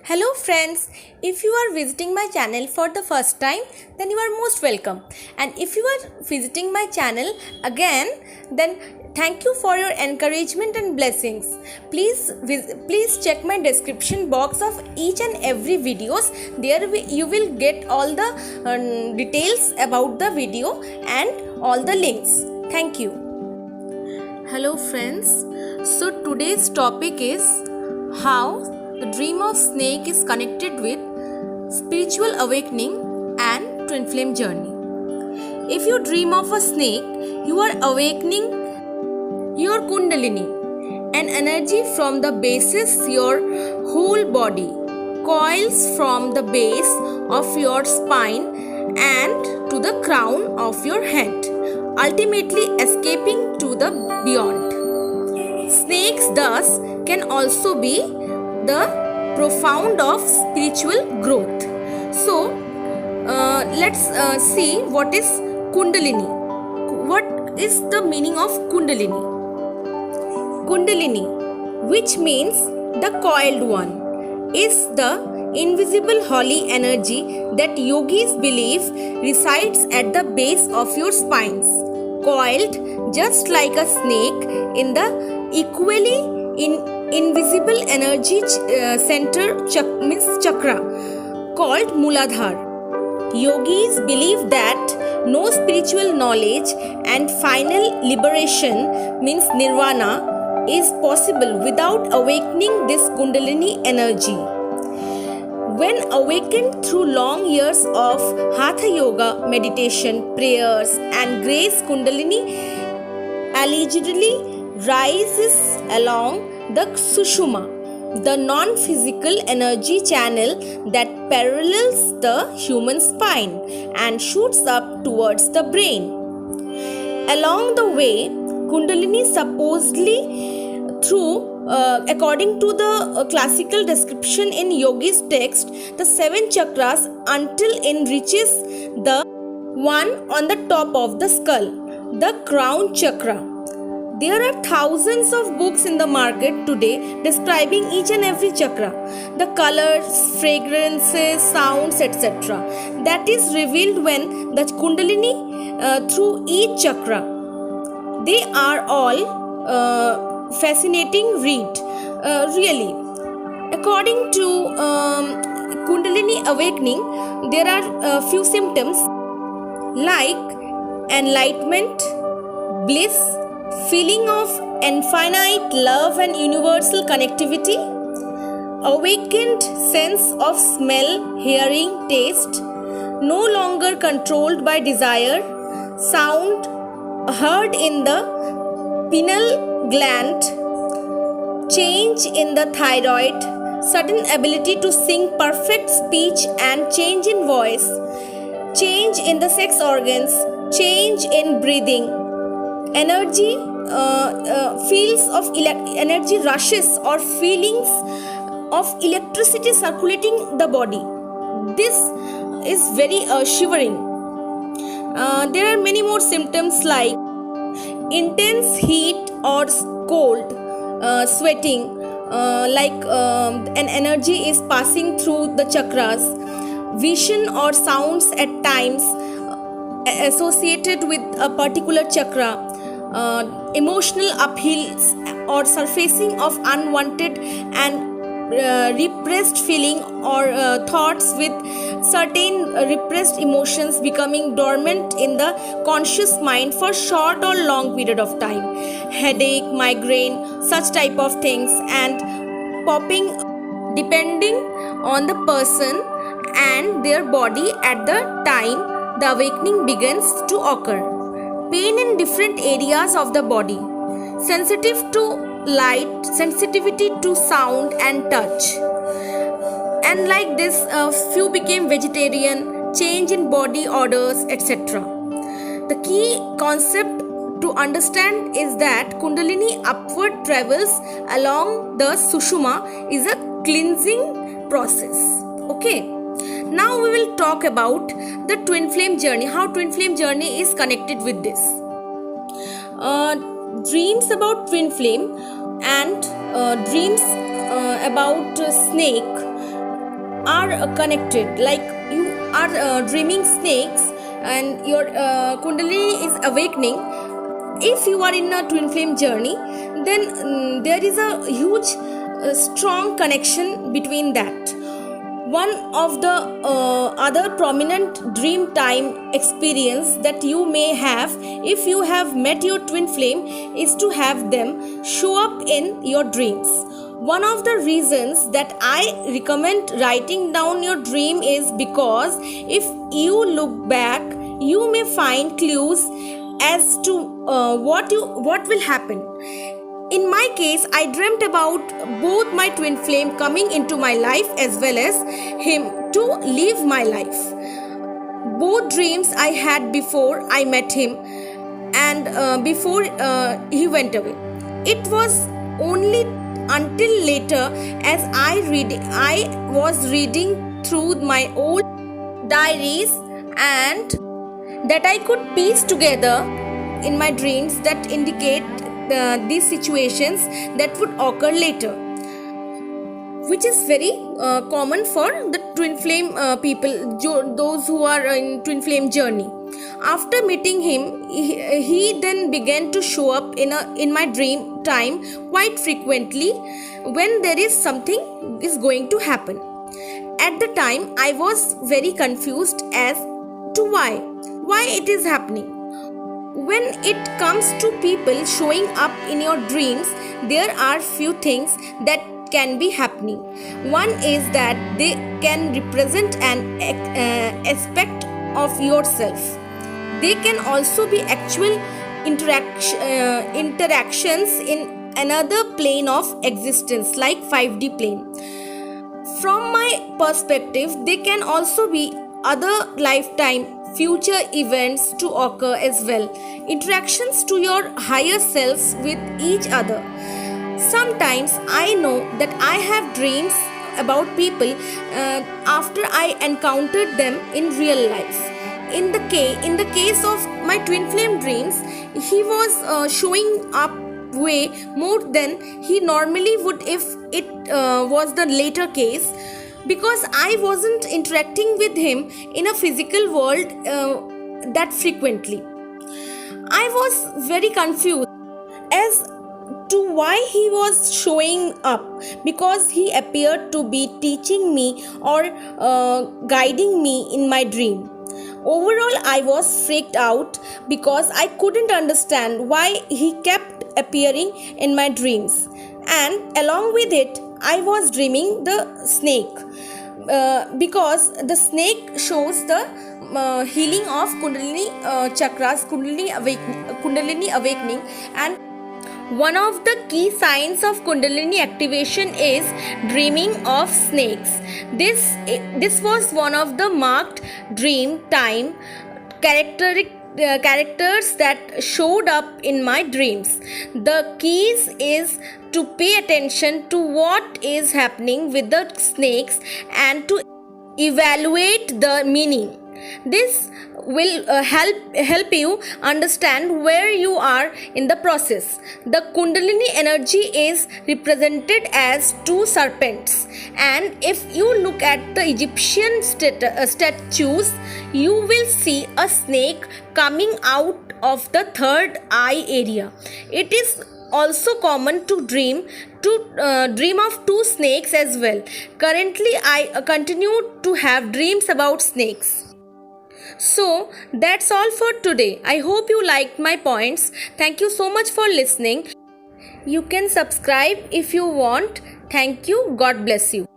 Hello friends, if you are visiting my channel for the first time, then you are most welcome. And if you are visiting my channel again, then thank you for your encouragement and blessings. Please check my description box of each and every videos. There you will get all the details about the video and all the links. Thank you. Hello friends, so today's topic is how the dream of snake is connected with spiritual awakening and twin flame journey. If you dream of a snake, you are awakening your kundalini, an energy from the basis your whole body, coils from the base of your spine and to the crown of your head, ultimately escaping to the beyond. Snakes thus can also be the profound of spiritual growth. So let's see what is kundalini. What is the meaning of kundalini? Kundalini, which means the coiled one, is the invisible holy energy that yogis believe resides at the base of your spines, coiled just like a snake in the equally invisible energy center chakra called Muladhara. Yogis believe that no spiritual knowledge and final liberation means nirvana is possible without awakening this kundalini energy. When awakened through long years of hatha yoga, meditation, prayers and grace, kundalini allegedly rises along the sushuma, the non-physical energy channel that parallels the human spine and shoots up towards the brain. Along the way, kundalini supposedly according to the classical description in yogi's text, the 7 chakras until it reaches the one on the top of the skull, the crown chakra. There are thousands of books in the market today describing each and every chakra, the colors, fragrances, sounds, etc. that is revealed when the kundalini through each chakra. They are all fascinating read, really. According to kundalini awakening, there are a few symptoms like enlightenment, bliss, feeling of infinite love and universal connectivity, awakened sense of smell, hearing, taste, no longer controlled by desire, sound heard in the pineal gland, change in the thyroid, sudden ability to sing perfect speech and change in voice, change in the sex organs, change in breathing, energy feels of energy rushes or feelings of electricity circulating the body. This is very shivering. There are many more symptoms like intense heat or cold, sweating, like an energy is passing through the chakras, vision or sounds at times associated with a particular chakra, emotional upheavals or surfacing of unwanted and repressed feeling or thoughts with certain repressed emotions becoming dormant in the conscious mind for short or long period of time, headache, migraine, such type of things, and popping depending on the person and their body at the time the awakening begins to occur. Pain in different areas of the body, sensitive to light, sensitivity to sound and touch, and like this few became vegetarian, change in body odors, etc. The key concept to understand is that kundalini upward travels along the sushuma is a cleansing process. Okay. Now we will talk about the twin flame journey, how twin flame journey is connected with this. Dreams about twin flame and dreams about snake are connected, like you are dreaming snakes and your kundalini is awakening. If you are in a twin flame journey, then there is a huge strong connection between that. One of the other prominent dream time experience that you may have if you have met your twin flame is to have them show up in your dreams. One of the reasons that I recommend writing down your dream is because if you look back, you may find clues as to what will happen. In my case, I dreamt about both my twin flame coming into my life as well as him to leave my life. Both dreams I had before I met him and before he went away. It was only until later, as I was reading through my old diaries, and that I could piece together in my dreams that indicate these situations that would occur later, which is very common for the twin flame people, those who are in twin flame journey. After meeting him, he then began to show up in my dream time quite frequently when there is something is going to happen. At the time, I was very confused as to why it is happening. When it comes to people showing up in your dreams, there are few things that can be happening. One is that they can represent an aspect of yourself. They can also be actual interactions in another plane of existence, like 5D plane. From my perspective, they can also be other lifetime future events to occur as well, interactions to your higher selves with each other. Sometimes I know that I have dreams about people after I encountered them in real life. In the case of my twin flame dreams, he was showing up way more than he normally would if it was the later case, because I wasn't interacting with him in a physical world that frequently. I was very confused as to why he was showing up, because he appeared to be teaching me or guiding me in my dream. Overall, I was freaked out because I couldn't understand why he kept appearing in my dreams, and along with it, I was dreaming the snake because the snake shows the healing of Kundalini chakras, Kundalini awakening, and one of the key signs of Kundalini activation is dreaming of snakes. This was one of the marked dream time characters that showed up in my dreams. The keys is to pay attention to what is happening with the snakes and to evaluate the meaning. This will help you understand where you are in the process. The Kundalini energy is represented as two serpents, and if you look at the Egyptian statues, you will see a snake coming out of the third eye area. It is also common to dream of two snakes as well. Currently, I continue to have dreams about snakes. So that's all for today. I hope you liked my points. Thank you so much for listening. You can subscribe if you want. Thank you. God bless you.